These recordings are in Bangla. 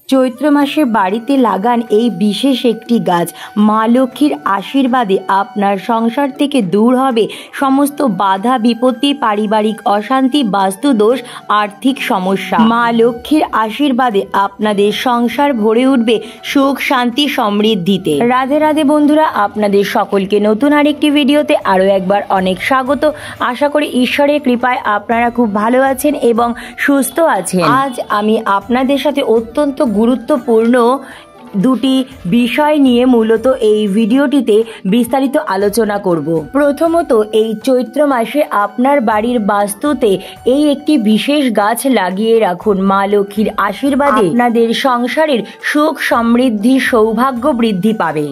চৈত্র মাসে বাড়িতে লাগান এই বিশেষ একটি গাছ। মা লক্ষ্মীর আশীর্বাদে আপনার সংসার থেকে দূর হবে সমস্ত বাধা বিপত্তি, পারিবারিক অশান্তি, বাস্তুদোষ, আর্থিক সমস্যা। মা লক্ষ্মীর আশীর্বাদে আপনাদের সংসার ভরে উঠবে সুখ, শান্তি, সমৃদ্ধিতে। রাধে রাধে বন্ধুরা, আপনাদের সকলকে নতুন আরেকটি ভিডিওতে আরও একবার অনেক স্বাগত। আশা করি ঈশ্বরের কৃপায় আপনারা খুব ভালো আছেন এবং সুস্থ আছেন। আজ আমি আপনাদের সাথে অত্যন্ত গুরুত্বপূর্ণ দুটি বিষয় নিয়ে মূলত এই ভিডিওটিতে বিস্তারিত আলোচনা করব। প্রথমত, এই চৈত্র মাসে আপনার বাড়ির বাস্তুতে এই একটি বিশেষ গাছ লাগিয়ে রাখুন। মা লক্ষ্মীর আশীর্বাদে আপনাদের সংসারের সুখ, সমৃদ্ধি, সৌভাগ্য বৃদ্ধি পাবে।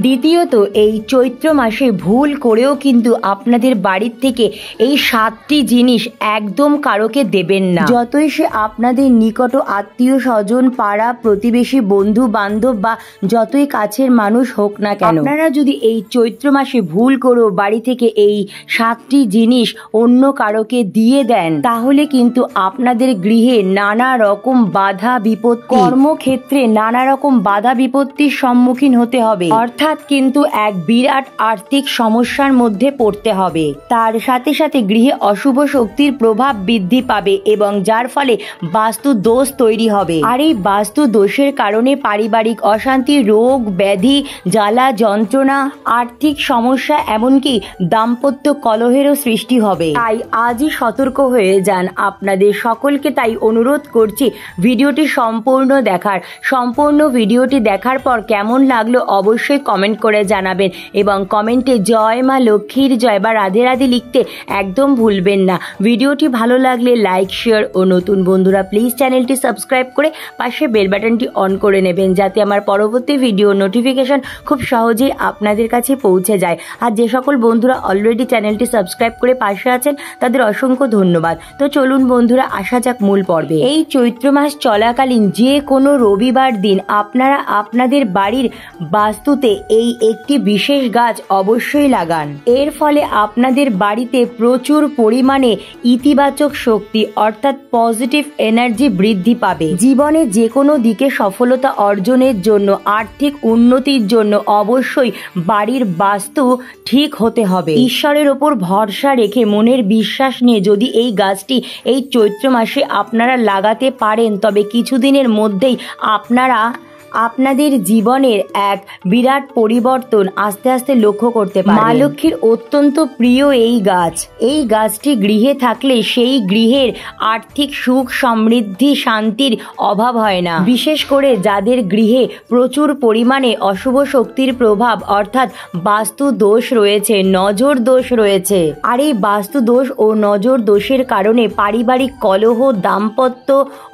দ্বিতীয়ত, এই চৈত্র মাসে ভুল করেও কিন্তু আপনাদের বাড়ির থেকে এই 7টি জিনিস একদম কারোকে দেবেন না। যতই সে আপনাদের নিকট আত্মীয় স্বজন, পাড়া প্রতিবেশী, বন্ধু বান্ধব বা যতই কাছের মানুষ হোক না কেন, আপনারা যদি এই চৈত্র মাসে ভুল করেও বাড়ি থেকে এই 7টি জিনিস অন্য কারোকে দিয়ে দেন, তাহলে কিন্তু আপনাদের গৃহে নানা রকম বাধা বিপত্তি, কর্মক্ষেত্রে নানা রকম বাধা বিপত্তির সম্মুখীন হতে হবে। অর্থাৎ কিন্তু এক বিরাট আর্থিক সমস্যার মধ্যে পড়তে হবে। তার সাথে সাথে গৃহে অশুভ শক্তির প্রভাব বৃদ্ধি পাবে এবং যার ফলে বাস্তু দোষ তৈরি হবে। আর এই বাস্তু দোষের কারণে পারিবারিক অশান্তি, রোগ ব্যাধি, জ্বালা যন্ত্রণা, আর্থিক সমস্যা, এমনকি দাম্পত্য কলহেরও সৃষ্টি হবে। তাই আজই সতর্ক হয়ে যান। আপনাদের সকলকে তাই অনুরোধ করছি ভিডিওটি সম্পূর্ণ দেখার। সম্পূর্ণ ভিডিওটি দেখার পর কেমন লাগলো অবশ্যই কমেন্ট করে জানাবেন এবং কমেন্টে জয় মা লক্ষ্মীর জয় বা রাধে রাধে লিখতে একদম ভুলবেন না। ভিডিওটি ভালো লাগলে লাইক, শেয়ার ও নতুন বন্ধুরা প্লিজ চ্যানেলটি সাবস্ক্রাইব করে পাশে বেল বাটনটি অন করে নেবেন, যাতে আমার পরবর্তী ভিডিও নোটিফিকেশন খুব সহজেই আপনাদের কাছে পৌঁছে যায়। আর যে সকল বন্ধুরা অলরেডি চ্যানেলটি সাবস্ক্রাইব করে পাশে আছেন তাদের অসংখ্য ধন্যবাদ। তো চলুন বন্ধুরা, আসা যাক মূল পর্বে। এই চৈত্র মাস চলাকালীন যে কোনো রবিবার দিন আপনারা আপনাদের বাড়ির বাস্তুতে এই একটি বিশেষ গাছ অবশ্যই লাগান। এর ফলে আপনাদের বাড়িতে প্রচুর পরিমাণে ইতিবাচক শক্তি অর্থাৎ পজিটিভ এনার্জি বৃদ্ধি পাবে। জীবনে যে কোনো দিকে সফলতা অর্জনের জন্য, আর্থিক উন্নতির জন্য অবশ্যই বাড়ির বাস্তু ঠিক হতে হবে। ঈশ্বরের ওপর ভরসা রেখে মনের বিশ্বাস নিয়ে যদি এই গাছটি এই চৈত্র মাসে আপনারা লাগাতে পারেন, তবে কিছুদিনের মধ্যেই আপনারা আপনাদের জীবনের এক বিরাট পরিবর্তন আস্তে আস্তে লক্ষ্য করতে পারবেন। মা লক্ষ্মীর অত্যন্ত প্রিয় এই গাছ। এই গাছটি গৃহে থাকলে সেই গৃহের আর্থিক সুখ, সমৃদ্ধি, শান্তির অভাব হয় না। বিশেষ করে যাদের গৃহে প্রচুর পরিমাণে অশুভ শক্তির প্রভাব অর্থাৎ বাস্তু দোষ রয়েছে, নজর দোষ রয়েছে। আর এই বাস্তু দোষ ও নজর দোষের কারণে পারিবারিক কলহ, দাম্পত্য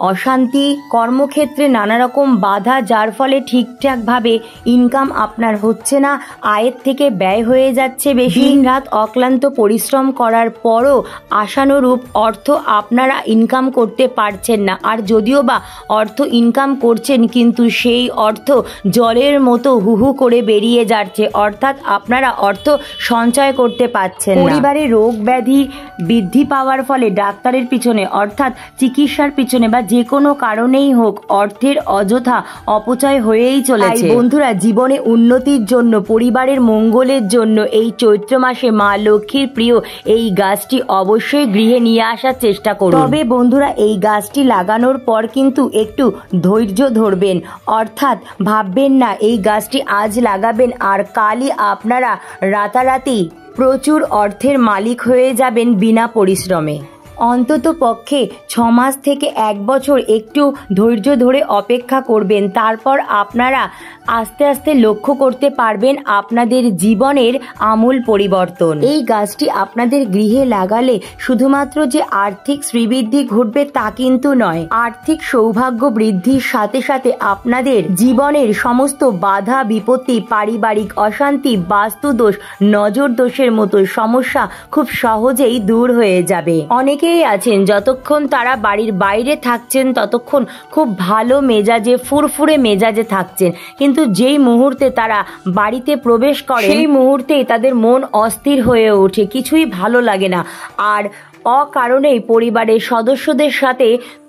অশান্তি, কর্মক্ষেত্রে নানা রকম বাধা, যার ফলে ঠিকঠাক ভাবে ইনকাম আপনার হচ্ছে না, আয়ের থেকে ব্যয় হয়ে যাচ্ছে বেশি, দিন রাত অক্লান্ত পরিশ্রম করার পরও আশানুরূপ অর্থ আপনারা ইনকাম করতে পারছেন না। আর যদিও বা অর্থ ইনকাম করছেন, কিন্তু সেই অর্থ জলের মতো হুহু করে বেরিয়ে যাচ্ছে, অর্থাৎ আপনারা অর্থ সঞ্চয় করতে পারছেন না। পরিবারে রোগ ব্যাধি বৃদ্ধি পাওয়ার ফলে ডাক্তারের পিছনে অর্থাৎ চিকিৎসার পিছনে বা যে কোনো কারণেই হোক অর্থের অযথা অপচয় হয়েই চলেছে। বন্ধুরা, জীবনে উন্নতির জন্য, পরিবারের মঙ্গলের জন্য এই চৈত্র মাসে মা লক্ষ্মীর প্রিয় এই গাছটি অবশ্যই গৃহে নিয়ে আসার চেষ্টা করুন। তবে বন্ধুরা, এই গাছটি লাগানোর পর কিন্তু একটু ধৈর্য ধরবেন। অর্থাৎ ভাববেন না এই গাছটি আজ লাগাবেন আর কালই আপনারা রাতারাতি প্রচুর অর্থের মালিক হয়ে যাবেন বিনা পরিশ্রমে। অন্তত পক্ষে 6 মাস থেকে 1 বছর একটু ধৈর্য ধরে অপেক্ষা করবেন। তারপর আপনারা আস্তে আস্তে লক্ষ্য করতে পারবেন আপনাদের জীবনের আমূল পরিবর্তন। এই গাছটি আপনাদের গৃহে লাগালে শুধুমাত্র যে আর্থিক শ্রীবৃদ্ধি ঘটবে তা কিন্তু নয়, আর্থিক সৌভাগ্য বৃদ্ধির সাথে সাথে আপনাদের জীবনের সমস্ত বাধা বিপত্তি, পারিবারিক অশান্তি, বাস্তুদোষ, নজর দোষের মতো সমস্যা খুব সহজেই দূর হয়ে যাবে। অনেকেই আছেন যতক্ষণ তারা বাড়ির বাইরে থাকছেন ততক্ষণ খুব ভালো মেজাজে, ফুরফুরে মেজাজে থাকছেন, কিন্তু যেই মুহূর্তে তারা বাড়িতে প্রবেশ করে সেই মুহূর্তেই তাদের মন অস্থির হয়ে ওঠে, কিছুই ভালো লাগে না। আর অকারণেই পরিবারের সদস্যদের সাথে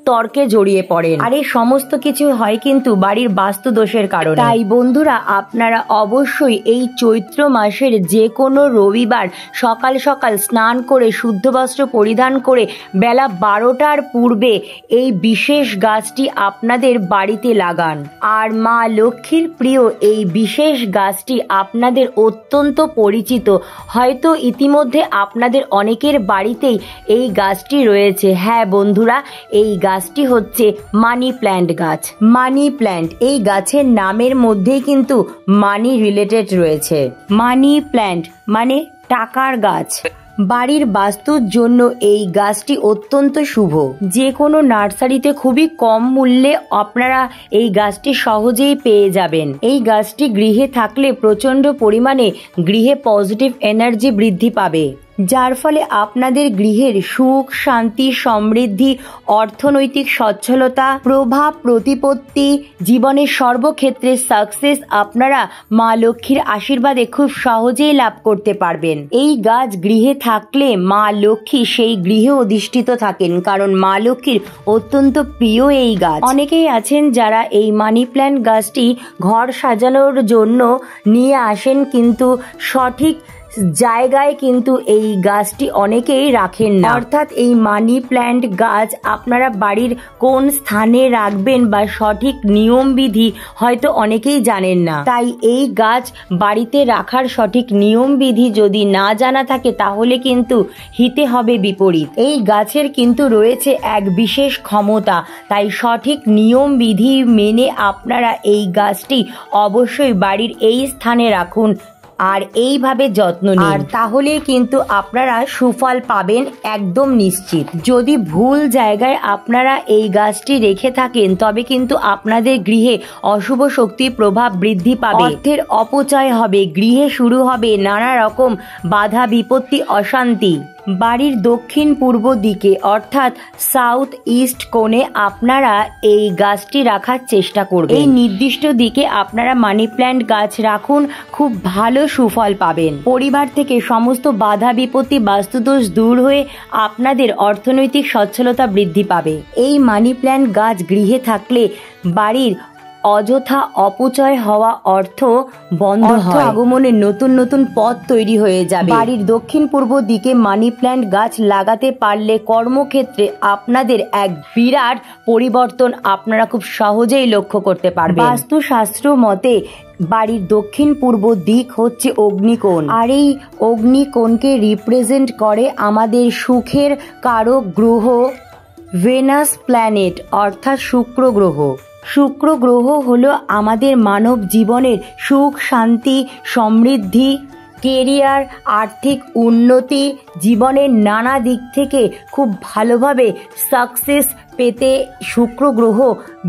তর্কে জড়িয়ে পড়েন। আর এই সমস্ত কিছু হয় কিন্তু বাড়ির বাস্তু দোষের কারণে। তাই বন্ধুরা, আপনারা অবশ্যই এই চৈত্র মাসের যে কোনো রবিবার সকাল সকাল স্নান করে শুদ্ধ বস্ত্র পরিধান করে বেলা 12টার পূর্বে এই বিশেষ গাছটি আপনাদের বাড়িতে লাগান। আর মা লক্ষ্মীর প্রিয় এই বিশেষ গাছটি আপনাদের অত্যন্ত পরিচিত। হয়তো ইতিমধ্যে আপনাদের অনেকের বাড়িতেই এই গাছটি রয়েছে। হ্যাঁ বন্ধুরা, এই গাছটি হচ্ছে মানি প্ল্যান্ট গাছ। মানি প্ল্যান্ট এই গাছের নামের মধ্যেই কিন্তু মানি রিলেটেড রয়েছে। মানি প্ল্যান্ট মানে টাকার গাছ। বাড়ির বাস্তুর জন্য এই গাছটি অত্যন্ত শুভ। যে কোনো নার্সারিতে খুবই কম মূল্যে আপনারা এই গাছটি সহজেই পেয়ে যাবেন। এই গাছটি গৃহে থাকলে প্রচণ্ড পরিমাণে গৃহে পজিটিভ এনার্জি বৃদ্ধি পাবে, যার ফলে আপনাদের গৃহের সুখ, শান্তি, সমৃদ্ধি, অর্থনৈতিক সচ্ছলতা, প্রভাব, প্রতিপত্তি, জীবনের সর্বক্ষেত্রে সাকসেস আপনারা মা লক্ষ্মীর আশীর্বাদে খুব সহজেই লাভ করতে পারবেন। এই গাছ গৃহে থাকলে মা লক্ষ্মী সেই গৃহে অধিষ্ঠিত থাকেন, কারণ মা লক্ষ্মীর অত্যন্ত প্রিয় এই গাছ। অনেকেই আছেন যারা এই মানি প্ল্যান্ট গাছটি ঘর সাজানোর জন্য নিয়ে আসেন, কিন্তু সঠিক জায়গায় কিন্তু এই গাছটি অনেকেই রাখেন না। অর্থাৎ এই মানি প্ল্যান্ট গাছ আপনারা বাড়ির কোন স্থানে রাখবেন বা সঠিক নিয়মবিধি হয়তো অনেকেই জানেন না। তাই এই গাছ বাড়িতে রাখার সঠিক নিয়মবিধি যদি না জানা থাকে তাহলে কিন্তু হিতে হবে বিপরীত। এই গাছের কিন্তু রয়েছে এক বিশেষ ক্ষমতা, তাই সঠিক নিয়মবিধি মেনে আপনারা এই গাছটি অবশ্যই বাড়ির এই স্থানে রাখুন আর এইভাবে যত্ন নিন, আর তাহলে কিন্তু আপনারা সুফল পাবেন একদম নিশ্চিত। যদি ভুল জায়গায় আপনারা এই গাছটি রেখে থাকেন তবে কিন্তু আপনাদের গৃহে অশুভ শক্তির প্রভাব বৃদ্ধি পাবে, অর্থের অপচয় হবে, গৃহে শুরু হবে নানা রকম বাধা বিপত্তি, অশান্তি। বাড়ির দক্ষিণ পূর্ব দিকে অর্থাৎ সাউথ ইস্ট কোণে আপনারা এই গাছটি রাখার চেষ্টা করবেন। এই নির্দিষ্ট দিকে আপনারা মানি প্ল্যান্ট গাছ রাখুন, খুব ভালো সুফল পাবেন। পরিবার থেকে সমস্ত বাধা বিপত্তি, বাস্তুদোষ দূর হয়ে আপনাদের অর্থনৈতিক সচ্ছলতা বৃদ্ধি পাবে। এই মানি প্ল্যান্ট গাছ গৃহে থাকলে বাড়ির অযথা অপচয় হওয়া অর্থ বন্ধ হয়, আগমনের নতুন নতুন পথ তৈরি হয়ে যাবে। বাড়ির দক্ষিণ পূর্ব দিকে মানি প্ল্যান্ট গাছ লাগাতে পারলে কর্মক্ষেত্রে আপনাদের এক বিরাট পরিবর্তন আপনারা খুব সহজেই লক্ষ্য করতে পারবেন। বাস্তুশাস্ত্র মতে বাড়ির দক্ষিণ পূর্ব দিক হচ্ছে অগ্নিকোণ, আর এই অগ্নিকোণকে রিপ্রেজেন্ট করে আমাদের সুখের কারক গ্রহ ভেনাস প্ল্যানেট অর্থাৎ শুক্র গ্রহ। শুক্র গ্রহ হলো আমাদের মানব জীবনের সুখ, শান্তি, সমৃদ্ধি, কেরিয়ার, আর্থিক উন্নতি, জীবনের নানা দিক থেকে খুব ভালোভাবে সাকসেস পেতে শুক্র গ্রহ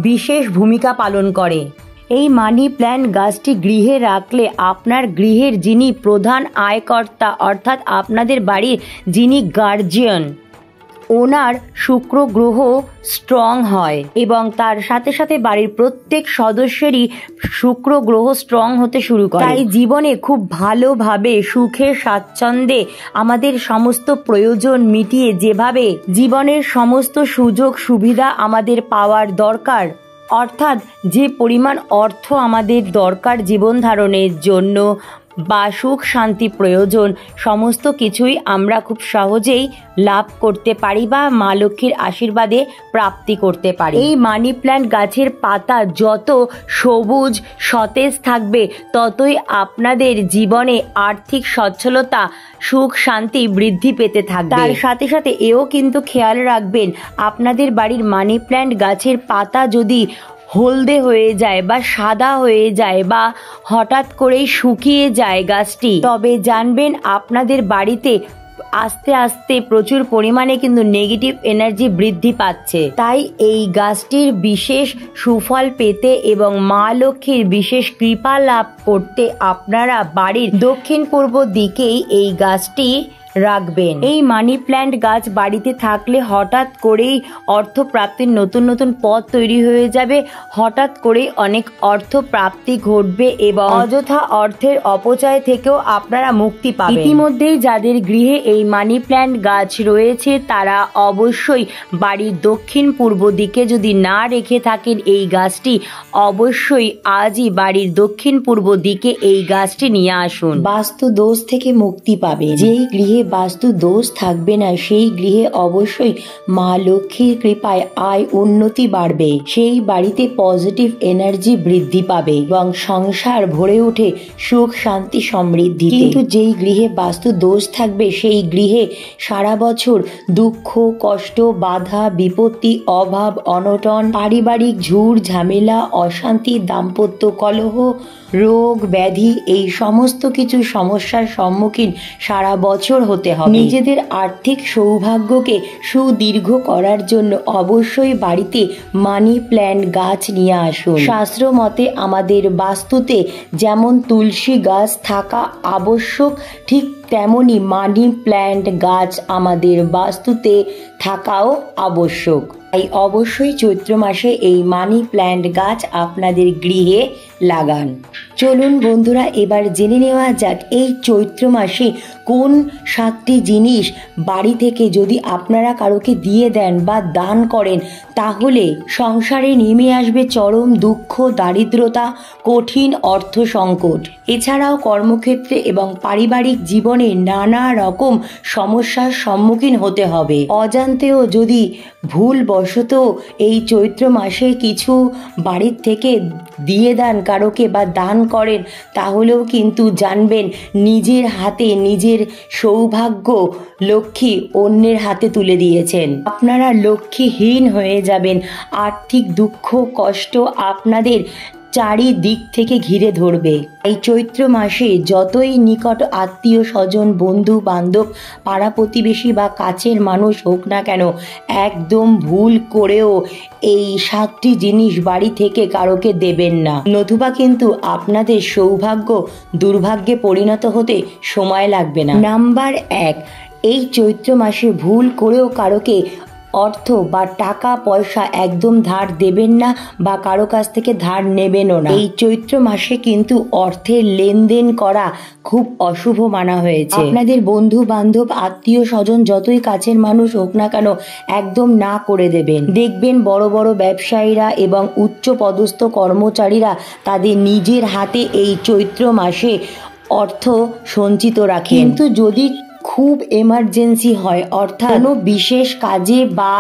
বিশেষ ভূমিকা পালন করে। এই মানি প্ল্যান্ট গাছটি গৃহে রাখলে আপনার গৃহের যিনি প্রধান আয়কর্তা অর্থাৎ আপনাদের বাড়ির যিনি গার্জিয়ান, ওনার শুক্র গ্রহ স্ট্রং হয় এবং তার সাথে সাথে বাড়ির প্রত্যেক সদস্যেরই শুক্র গ্রহ স্ট্রং হতে শুরু করে। তাই জীবনে খুব ভালোভাবে সুখে স্বাচ্ছন্দ্যে আমাদের সমস্ত প্রয়োজন মিটিয়ে যেভাবে জীবনের সমস্ত সুযোগ সুবিধা আমাদের পাওয়ার দরকার, অর্থাৎ যে পরিমাণ অর্থ আমাদের দরকার জীবন ধারণের জন্য বা সুখ শান্তি প্রয়োজন, সমস্ত কিছুই আমরা খুব সহজেই লাভ করতে পারি বা মা লক্ষ্মীর আশীর্বাদে প্রাপ্তি করতে পারি। এই মানি প্ল্যান্ট গাছের পাতা যত সবুজ সতেজ থাকবে ততই আপনাদের জীবনে আর্থিক সচ্ছলতা, সুখ শান্তি বৃদ্ধি পেতে থাকবে। তার সাথে সাথে এও কিন্তু খেয়াল রাখবেন, আপনাদের বাড়ির মানি প্ল্যান্ট গাছের পাতা যদি হলদে হয়ে যায় বা সাদা হয়ে যায় বা হঠাৎ করেই শুকিয়ে যায় গাছটি, তবে জানবেন আপনাদের বাড়িতে আস্তে আস্তে প্রচুর পরিমাণে কিন্তু নেগেটিভ এনার্জি বৃদ্ধি পাচ্ছে। তাই এই গাছটির বিশেষ সুফল পেতে এবং মা লক্ষ্মীর বিশেষ কৃপা লাভ করতে আপনারা বাড়ির দক্ষিণ পূর্ব দিকেই এই গাছটি রাখবেন। এই মানি প্ল্যান্ট গাছ বাড়িতে থাকলে হঠাৎ করেই অর্থপ্রাপ্তির নতুন নতুন পথ তৈরি হয়ে যাবে, হঠাৎ করেই অনেক অর্থ প্রাপ্তি ঘটবে এবং অযথা অর্থের অপচয় থেকেও আপনারা মুক্তি পাবেন। ইতিমধ্যেই যাদের গৃহে এই মানি প্ল্যান্ট গাছ রয়েছে তারা অবশ্যই বাড়ির দক্ষিণ পূর্ব দিকে যদি না রেখে থাকেন এই গাছটি, অবশ্যই আজই বাড়ির দক্ষিণ পূর্ব দিকে এই গাছটি নিয়ে আসুন। বাস্তু দোষ থেকে মুক্তি পাবে। যেই গৃহে বাস্তু দোষ থাকবে না সেই গৃহে অবশ্যই মা লক্ষ্মীর কৃপায় আয় উন্নতি বাড়বে, সেই বাড়িতে পজিটিভ এনার্জি বৃদ্ধি পাবে এবং সংসার ভরে ওঠে সুখ শান্তি সমৃদ্ধি। কিন্তু যেই গৃহে বাস্তু দোষ থাকবে সেই গৃহে সারা বছর দুঃখ কষ্ট বাধা বিপত্তি অভাব অনটন পারিবারিক ঝুড় ঝামেলা অশান্তি দাম্পত্য কলহ রোগ ব্যাধি এই সমস্ত কিছু সমস্যার সম্মুখীন সারা বছর হতে হবে। নিজেদের আর্থিক সৌভাগ্যকে সুদীর্ঘ করার জন্য অবশ্যই বাড়িতে মানি প্ল্যান্ট গাছ নিয়ে আসুন। শাস্ত্র মতে আমাদের বাস্তুতে যেমন তুলসী গাছ থাকা আবশ্যক, ঠিক তেমনি মানি প্ল্যান্ট গাছ আমাদের বাস্তুতে থাকাও আবশ্যক। তাই অবশ্যই চৈত্র মাসে এই মানি প্ল্যান্ট গাছ আপনাদের গৃহে লাগান। চলুন বন্ধুরা, এবার জেনে নেওয়া যাক এই চৈত্র মাসে কোন 7টি জিনিস বাড়ি থেকে যদি আপনারা কারোকে দিয়ে দেন বা দান করেন তাহলে সংসারে নেমে আসবে চরম দুঃখ দারিদ্রতা কঠিন অর্থ সংকট। এছাড়াও কর্মক্ষেত্রে এবং পারিবারিক জীবনে নানা রকম সমস্যার সম্মুখীন হতে হবে। অজান্তেও যদি ভুলবশত এই চৈত্র মাসে কিছু বাড়ির থেকে দিয়ে দেন কারোকে বা দান করেন তাহলেও কিন্তু জানবেন নিজের হাতে নিজের সৌভাগ্য লক্ষ্মী অন্যের হাতে তুলে দিয়েছেন। আপনারা লক্ষ্মীহীন হয়ে যাবেন। আর্থিক দুঃখ কষ্ট আপনাদের চারিদিক থেকে ঘিরে ধরবে। এই চৈত্র মাসে যতই নিকট আত্মীয় স্বজন বন্ধু বান্ধব পাড়া প্রতিবেশী বা কাছের মানুষ হোক না কেন, একদম ভুল করেও এই 7টি জিনিস বাড়ি থেকে কারোকে দেবেন না, নতুবা কিন্তু আপনাদের সৌভাগ্য দুর্ভাগ্যে পরিণত হতে সময় লাগবে না। নাম্বার 1, এই চৈত্র মাসে ভুল করেও কারোকে অর্থ বা টাকা পয়সা একদম ধার দেবেন না বা কারো কাছ থেকে ধার নেবেনও না। এই চৈত্র মাসে কিন্তু অর্থের লেনদেন করা খুব অশুভ মানা হয়েছে। আপনাদের বন্ধু বান্ধব আত্মীয় স্বজন যতই কাছের মানুষ হোক না কেন একদম না করে দেবেন। দেখবেন বড় বড় ব্যবসায়ীরা এবং উচ্চ পদস্থ কর্মচারীরা তাদের নিজের হাতে এই চৈত্র মাসে অর্থ সঞ্চিত রাখেন। কিন্তু যদি খুব এমার্জেন্সি হয়, অর্থাৎ কোনো বিশেষ কাজে বা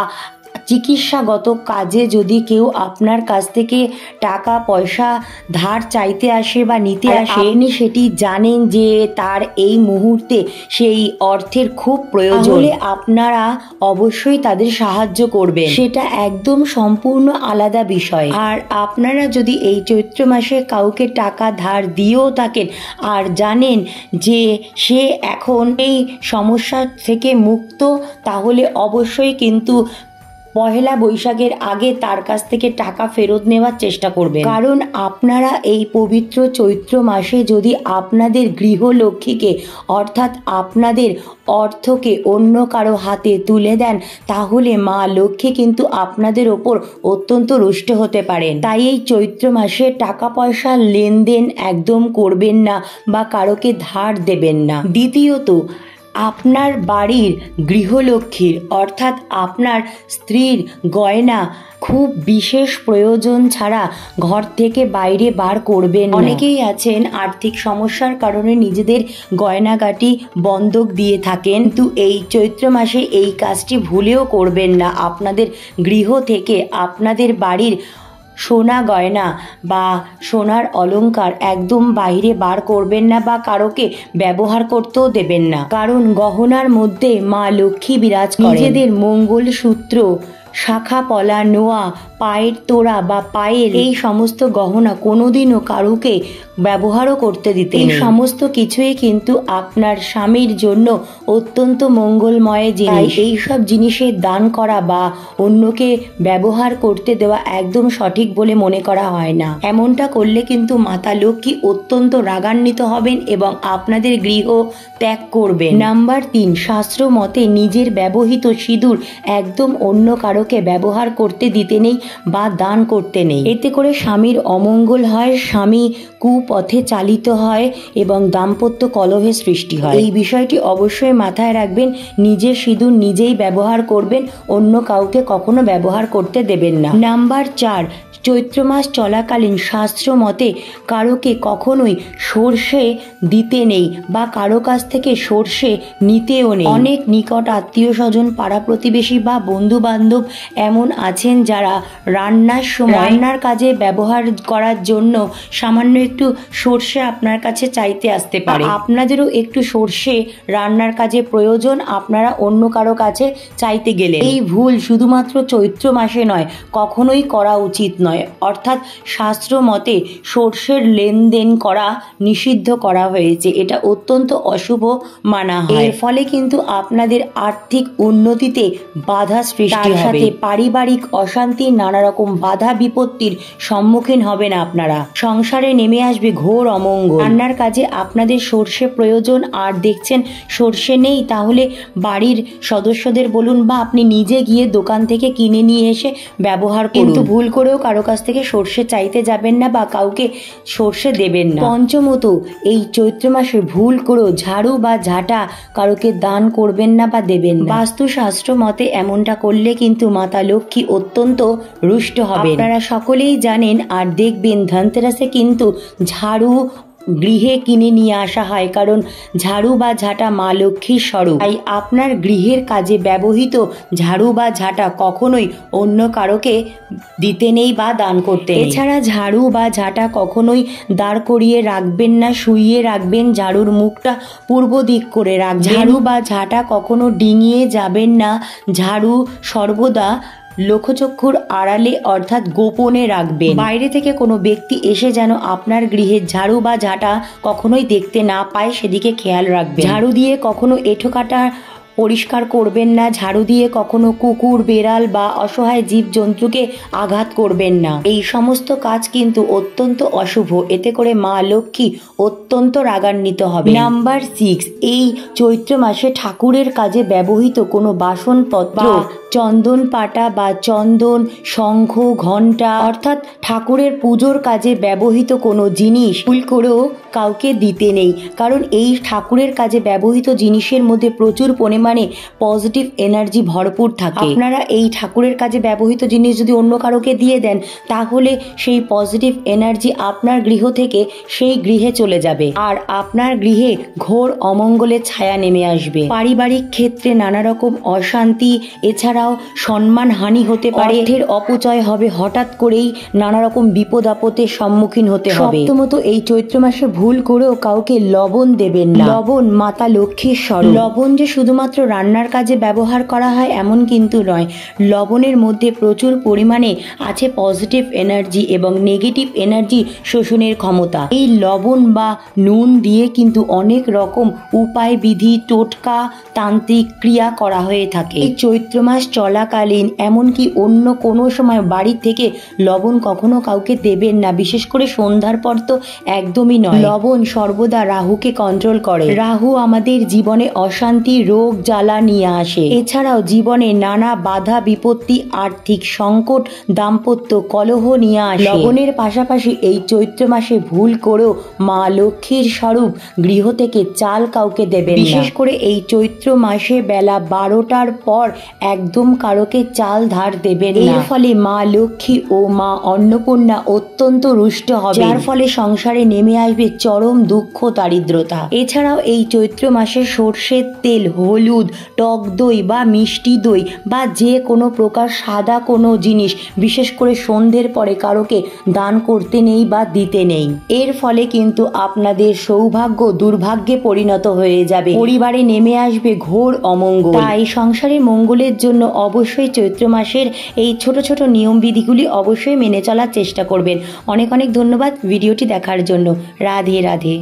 চিকিৎসাগত কাজে যদি কেউ আপনার কাছ থেকে টাকা পয়সা ধার চাইতে আসে বা নিতে আসে, আপনি সেটি জানেন যে তার এই মুহূর্তে সেই অর্থের খুব প্রয়োজন, তাহলে আপনারা অবশ্যই তাদের সাহায্য করবেন। সেটা একদম সম্পূর্ণ আলাদা বিষয়। আর আপনারা যদি এই চৈত্র মাসে কাউকে টাকা ধার দিয়েও থাকেন আর জানেন যে সে এখন এই সমস্যা থেকে মুক্ত, তাহলে অবশ্যই কিন্তু পহেলা বৈশাখের আগে তার কাছ থেকে টাকা ফেরত নেওয়ার চেষ্টা করবেন। কারণ আপনারা এই পবিত্র চৈত্র মাসে যদি আপনাদের গৃহলক্ষ্মীকে অর্থাৎ আপনাদের অর্থকে অন্য কারো হাতে তুলে দেন তাহলে মা লক্ষ্মী কিন্তু আপনাদের ওপর অত্যন্ত রুষ্ট হতে পারেন। তাই এই চৈত্র মাসে টাকা পয়সার লেনদেন একদম করবেন না বা কারোকে ধার দেবেন না। দ্বিতীয়ত, আপনার বাড়ির গৃহলক্ষ্মীর অর্থাৎ আপনার স্ত্রীর গয়না খুব বিশেষ প্রয়োজন ছাড়া ঘর থেকে বাইরে বার করবেন না। অনেকেই আছেন আর্থিক সমস্যার কারণে নিজেদের গয়নাগাটি বন্ধক দিয়ে থাকেন, কিন্তু এই চৈত্র মাসে এই কাজটি ভুলেও করবেন না। আপনাদের গৃহ থেকে আপনাদের বাড়ির সোনা গয়না বা সোনার অলংকার একদম বাইরে বার করবেন না বা কারোকে ব্যবহার করতেও দেবেন না। কারণ গহনার মধ্যে মা লক্ষ্মী বিরাজ করেন। নিজেদের মঙ্গলসূত্র শাখা পলা, নোয়া, পায়ের তোড়া বা পায়েল, এই সমস্ত গহনা কোনোদিনও কারুকে ব্যবহারও করতে দিতে নেই। এই সমস্ত কিছুই কিন্তু আপনার স্বামীর জন্য অত্যন্ত মঙ্গলময় জিনিস। এই সব জিনিসের দান করা বা অন্যকে ব্যবহার করতে দেওয়া একদম সঠিক বলে মনে করা হয় না। এমনটা করলে কিন্তু মাতা লক্ষ্মী অত্যন্ত রাগান্বিত হবেন এবং আপনাদের গৃহ ত্যাগ করবেন। নাম্বার 3, শাস্ত্র মতে নিজের ব্যবহৃত সিঁদুর একদম অন্য কারোকে ব্যবহার করতে দিতে নেই বা দান করতে নেই। এতে করে স্বামীর অমঙ্গল হয়, স্বামী কুপথে চালিত হয় এবং দাম্পত্য কলহের সৃষ্টি হয়। এই বিষয়টি অবশ্যই মাথায় রাখবেন। নিজের সিঁদুর নিজেই ব্যবহার করবেন, অন্য কাউকে কখনো ব্যবহার করতে দেবেন না। নাম্বার 4, চৈত্র মাস চলাকালীন শাস্ত্র মতে কারোকে কখনোই সর্ষে দিতে নেই বা কারো কাছ থেকে সর্ষে নিতেও নেই। অনেক নিকট আত্মীয় স্বজন, পাড়া প্রতিবেশী বা বন্ধু বান্ধব এমন আছেন যারা রান্নার সময় রান্নার কাজে ব্যবহার করার জন্য সামান্য একটু সর্ষে আপনার কাছে চাইতে আসতে পারে। আপনাদেরও একটু সর্ষে রান্নার কাজে প্রয়োজন, আপনারা অন্য কারো কাছে চাইতে গেলে। এই ভুল শুধুমাত্র চৈত্র মাসে নয়, কখনোই করা উচিত নয়। অর্থাৎ শাস্ত্র মতে সর্ষের লেনদেন করা নিষিদ্ধ করা হয়েছে। এটা অত্যন্ত অশুভ মানা হয়। এর ফলে কিন্তু আপনাদের আর্থিক উন্নতিতে বাধা সৃষ্টি হবে, সাথে পারিবারিক অশান্তি, নানা রকম বাধা বিপত্তির সম্মুখীন হবেন আপনারা। সংসারে নেমে আসবে ঘোর অমঙ্গল। রান্নার কাজে আপনাদের সর্ষে প্রয়োজন আর দেখছেন সর্ষে নেই, তাহলে বাড়ির সদস্যদের বলুন বা আপনি নিজে গিয়ে দোকান থেকে কিনে নিয়ে এসে ব্যবহার করুন। কিন্তু ভুল করেও কারো কাছ থেকে সর্ষে চাইতে যাবেন না বা কাউকে সর্ষে দেবেন না। পঞ্চমত, এই চৈত্র মাসে ভুল করেও ঝাড়ু বা ঝাঁটা কারোকে দান করবেন না বা দেবেন না। বাস্তুশাস্ত্র মতে এমনটা করলে কিন্তু মাতা লক্ষ্মী অত্যন্ত রুষ্ট হবেন। আপনারা সকলেই জানেন আর দেখবেন ধনতেরাসে কিন্তু ঝাড়ু গৃহে কিনে নিয়ে আসা হয়, কারণ ঝাড়ু বা ঝাঁটা মা লক্ষ্মীর স্বরূপ। তাই আপনার গৃহের কাজে ব্যবহৃত ঝাড়ু বা ঝাঁটা কখনোই অন্য কারোকে দিতে নেই বা দান করতে নেই। এছাড়া ঝাড়ু বা ঝাঁটা কখনোই দাঁড় করিয়ে রাখবেন না, শুইয়ে রাখবেন। ঝাড়ুর মুখটা পূর্ব দিক করে রাখবেন। ঝাড়ু বা ঝাঁটা কখনো ডিঙিয়ে যাবেন না। ঝাড়ু সর্বদা লোকচক্ষুর আড়ালে অর্থাৎ গোপনে রাখবেন। বাইরে থেকে কোনো ব্যক্তি এসে যেন আপনার গৃহের ঝাড়ু বা ঝাঁটা কখনোই দেখতে না পায়, সেদিকে খেয়াল রাখবেন। ঝাড়ু দিয়ে কখনো এঁঠো কাটা পরিষ্কার করবেন না। ঝাড়ু দিয়ে কখনো কুকুর, বেড়াল বা অসহায় জীবজন্তুকে আঘাত করবেন না। এই সমস্ত কাজ কিন্তু অত্যন্ত অশুভ। এতে করে মা লক্ষ্মী অত্যন্ত রাগান্বিত হবে। নাম্বার 6, এই চৈত্র মাসে ঠাকুরের কাজে ব্যবহৃত কোনো বাসনপত্র, চন্দন পাটা বা চন্দন, শঙ্খ, ঘণ্টা অর্থাৎ ঠাকুরের পুজোর কাজে ব্যবহৃত কোনো জিনিস ভুল করেও কাউকে দিতে নেই। কারণ এই ঠাকুরের কাজে ব্যবহৃত জিনিসের মধ্যে প্রচুর পরিমাণে পজিটিভ এনার্জি ভরপুর থাকে। আপনারা এই ঠাকুরের কাজে ব্যবহৃত জিনিস যদি অন্য কারোকে দিয়ে দেন, তাহলে সেই পজিটিভ এনার্জি আপনার গৃহ থেকে সেই গৃহে চলে যাবে আর আপনার গৃহে ঘোর অমঙ্গলের ছায়া নেমে আসবে। পারিবারিক ক্ষেত্রে নানা রকম অশান্তি, এছাড়াও সম্মান হানি হতে পারে, অর্থের অপচয় হবে, হঠাৎ করেই নানা রকম বিপদ আপদের সম্মুখীন হতে হবে। সপ্তমত, এই চৈত্র মাসে ভুল করেও কাউকে লবণ দেবেন না। লবণ মাতা লক্ষ্মীর স্বরূপ। লবণ যে শুধুমাত্র রান্নার কাজে ব্যবহার করা হয় এমন কিন্তু নয়। লবণের মধ্যে প্রচুর পরিমাণে আছে পজিটিভ এনার্জি এবং নেগেটিভ এনার্জি শোষণের ক্ষমতা। এই লবণ বা নুন দিয়ে কিন্তু অনেক রকম উপায়, বিধি, টোটকা, তান্ত্রিক ক্রিয়া করা হয়ে থাকে। এই চৈত্র মাস চলাকালীন এমনকি অন্য কোনো সময় বাড়ি থেকে লবণ কখনো কাউকে দেবেন না, বিশেষ করে সন্ধ্যার পর তো একদমই নয়। লবণ সর্বদা রাহুকে কন্ট্রোল করে। রাহু আমাদের জীবনে অশান্তি, রোগ জ্বালা নিয়ে আসে। এছাড়াও জীবনে নানা বাধা বিপত্তি, আর্থিক সংকট, দাম্পত্য কলহ নিয়ে আসে। লবণের পাশাপাশি এই চৈত্র মাসে ভুল করেও মা লক্ষ্মীর স্বরূপ গৃহ থেকে চাল কাউকে দেবেন না। বিশেষ করে এই চৈত্র মাসে বেলা 12টার পর একদম কারোকে চাল ধার দেবেন না। এর ফলে মা লক্ষ্মী ও মা অন্নপূর্ণা অত্যন্ত রুষ্ট হবে, যার ফলে সংসারে নেমে আসবে চরম দুঃখ, দারিদ্রতা। এছাড়াও এই চৈত্র মাসে সর্ষের তেল, হলুদ, হলুদ, টক দই বা মিষ্টি দই বা যে কোনো প্রকার সাদা কোনো জিনিস বিশেষ করে সন্ধ্যের পরে কারোকে দান করতে নেই বা দিতে নেই। এর ফলে কিন্তু আপনাদের সৌভাগ্য দুর্ভাগ্যে পরিণত হয়ে যাবে, পরিবারে নেমে আসবে ঘোর অমঙ্গল। তাই সংসারের মঙ্গলের জন্য অবশ্যই চৈত্র মাসের এই ছোট ছোট নিয়মবিধিগুলি অবশ্যই মেনে চলার চেষ্টা করবেন। অনেক অনেক ধন্যবাদ ভিডিওটি দেখার জন্য। রাধে রাধে।